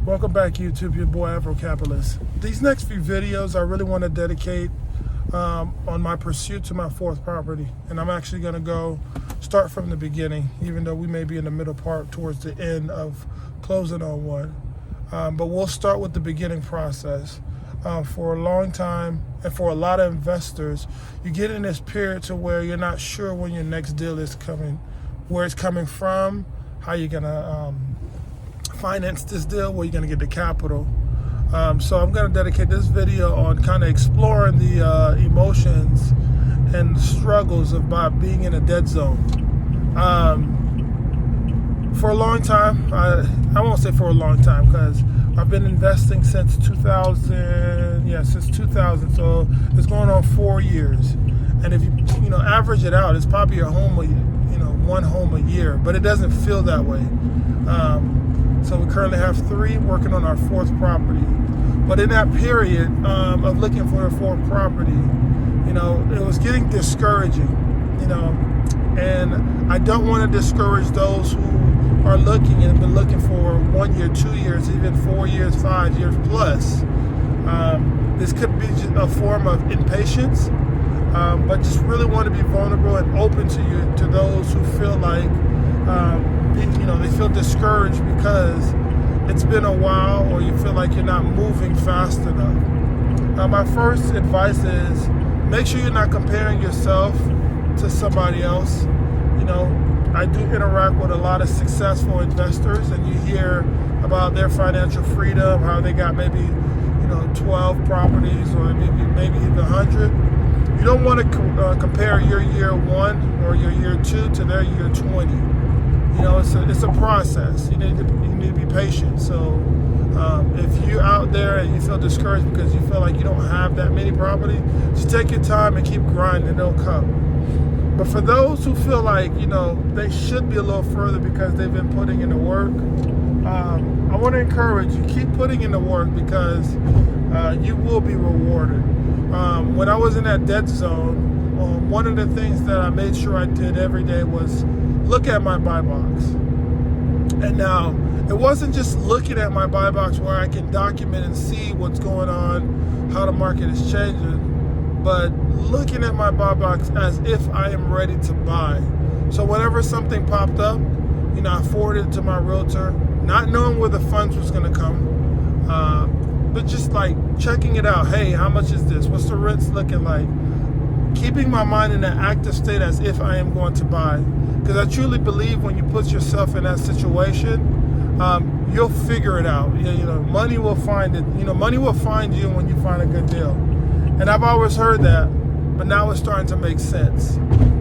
Welcome back, YouTube, your boy Afro-Capitalist. These next few videos I really want to dedicate on my pursuit to my fourth property. And I'm actually going to start from the beginning, even though we may be in the middle part towards the end of closing on one. But we'll start with the beginning process. For a long time, and for a lot of investors, you get in this period to where you're not sure when your next deal is coming, where it's coming from, how you're going to finance this deal, where you're going to get the capital. So I'm going to dedicate this video on kind of exploring the emotions and the struggles of being in a dead zone. For a long time, I won't say for a long time, because I've been investing since 2000. Yeah, since 2000. So it's going on 4 years. And if you average it out, it's probably one home a year, but it doesn't feel that way. So we currently have 3, working on our 4th property. But in that period of looking for a 4th property, it was getting discouraging, and I don't want to discourage those who are looking and have been looking for 1 year, 2 years, even 4 years, 5 years plus. This could be a form of impatience, but just really want to be vulnerable and open to those who feel like they feel discouraged because it's been a while, or you feel like you're not moving fast enough. My first advice is make sure you're not comparing yourself to somebody else. I do interact with a lot of successful investors, and you hear about their financial freedom, how they got maybe 12 properties or maybe even 100. You don't want to compare your year 1 or your year 2 to their year 20. It's a process. You need to be patient. So if you're out there and you feel discouraged because you feel like you don't have that many properties, just take your time and keep grinding. They'll come. But for those who feel like they should be a little further because they've been putting in the work, I want to encourage you, keep putting in the work, because you will be rewarded. When I was in that dead zone, one of the things that I made sure I did every day was look at my buy box. And now, it wasn't just looking at my buy box where I can document and see what's going on, how the market is changing, but looking at my buy box as if I am ready to buy. So whenever something popped up, I forwarded it to my realtor, not knowing where the funds was going to come, but just like checking it out. Hey, how much is this? What's the rents looking like? Keeping my mind in an active state as if I am going to buy. Because I truly believe when you put yourself in that situation, you'll figure it out. Money will find it. Money will find you when you find a good deal. And I've always heard that, but now it's starting to make sense.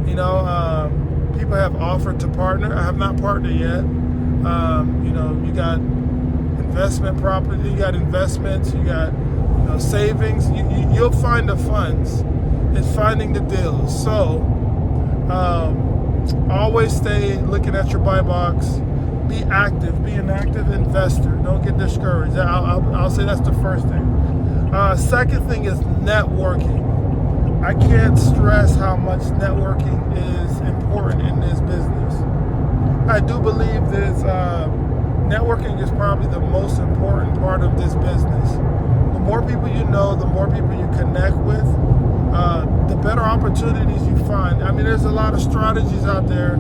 People have offered to partner. I have not partnered yet. You got investment property, you got investments, you got savings. You'll find the funds. It's finding the deals. So always stay looking at your buy box. Be active. Be an active investor. Don't get discouraged. I'll say that's the first thing. Second thing is networking. I can't stress how much networking is important in this business. I do believe that networking is probably the most important part of this business. The more people you know, the more people you connect with, the better opportunities you find. I mean, there's a lot of strategies out there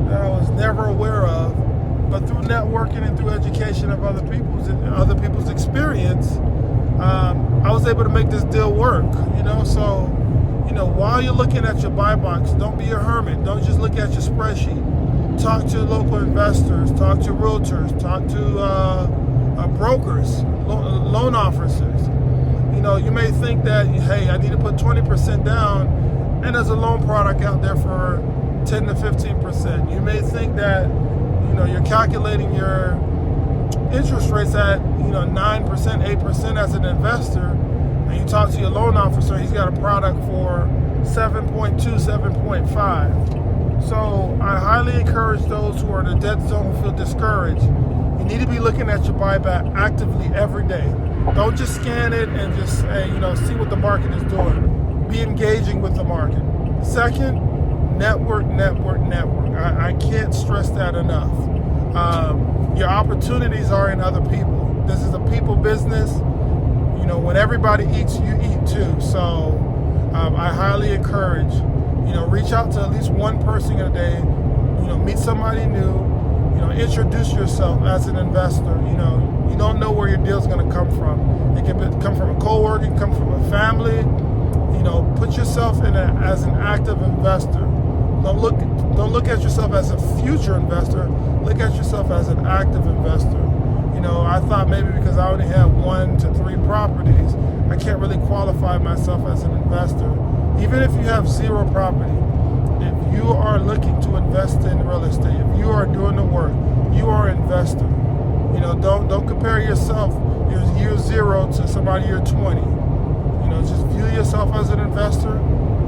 that I was never aware of, but through networking and through education of other people's experience, I was able to make this deal work. So while you're looking at your buy box, don't be a hermit. Don't just look at your spreadsheet. Talk to local investors. Talk to realtors. Talk to brokers, loan officers. You may think that, hey, I need to put 20% down, and there's a loan product out there for 10 to 15%. You may think that, you're calculating your interest rates at, 9%, 8% as an investor, and you talk to your loan officer, he's got a product for 7.2, 7.5. So I highly encourage those who are in the dead zone who feel discouraged. You need to be looking at your buyback actively every day. Don't just scan it and just see what the market is doing. Be engaging with the market. Second, network. I can't stress that enough. Your opportunities are in other people. This is a people business. You know, when everybody eats, you eat too. So I highly encourage, you know, reach out to at least one person in a day. You know, meet somebody new. You know, introduce yourself as an investor. You know, you don't know where your deal's going to come from. It can come from a coworker, it can come from a family. You know, put yourself in as an active investor. Don't look at yourself as a future investor. Look at yourself as an active investor. You know, I thought maybe because I only have 1 to 3 properties, I can't really qualify myself as an investor. Even if you have 0 property, if you are looking to invest in real estate, if you are doing the work, you are an investor. You know, don't compare yourself, your year 0 to somebody year 20. You know, just view yourself as an investor,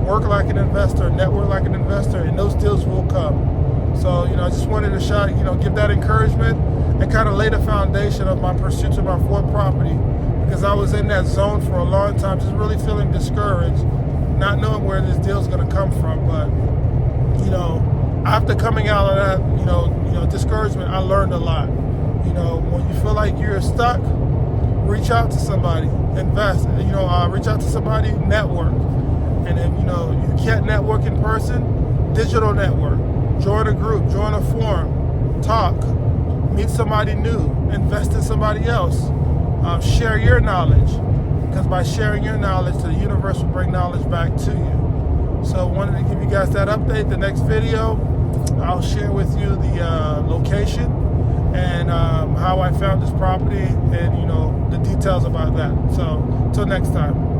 work like an investor, network like an investor, and those deals will come. So, you know, I just wanted to give that encouragement and kind of lay the foundation of my pursuit to my 4th property, because I was in that zone for a long time, just really feeling discouraged, not knowing where this deal is going to come from. But, you know, after coming out of that, you know, discouragement, I learned a lot. You know, when you feel like you're stuck, reach out to somebody, invest. You know, reach out to somebody, network. And if, you know, you can't network in person, digital network. Join a group, join a forum, talk, meet somebody new, invest in somebody else. Share your knowledge, because by sharing your knowledge, the universe will bring knowledge back to you. So I wanted to give you guys that update. The next video, I'll share with you the location and how I found this property and, you know, the details about that. So until next time.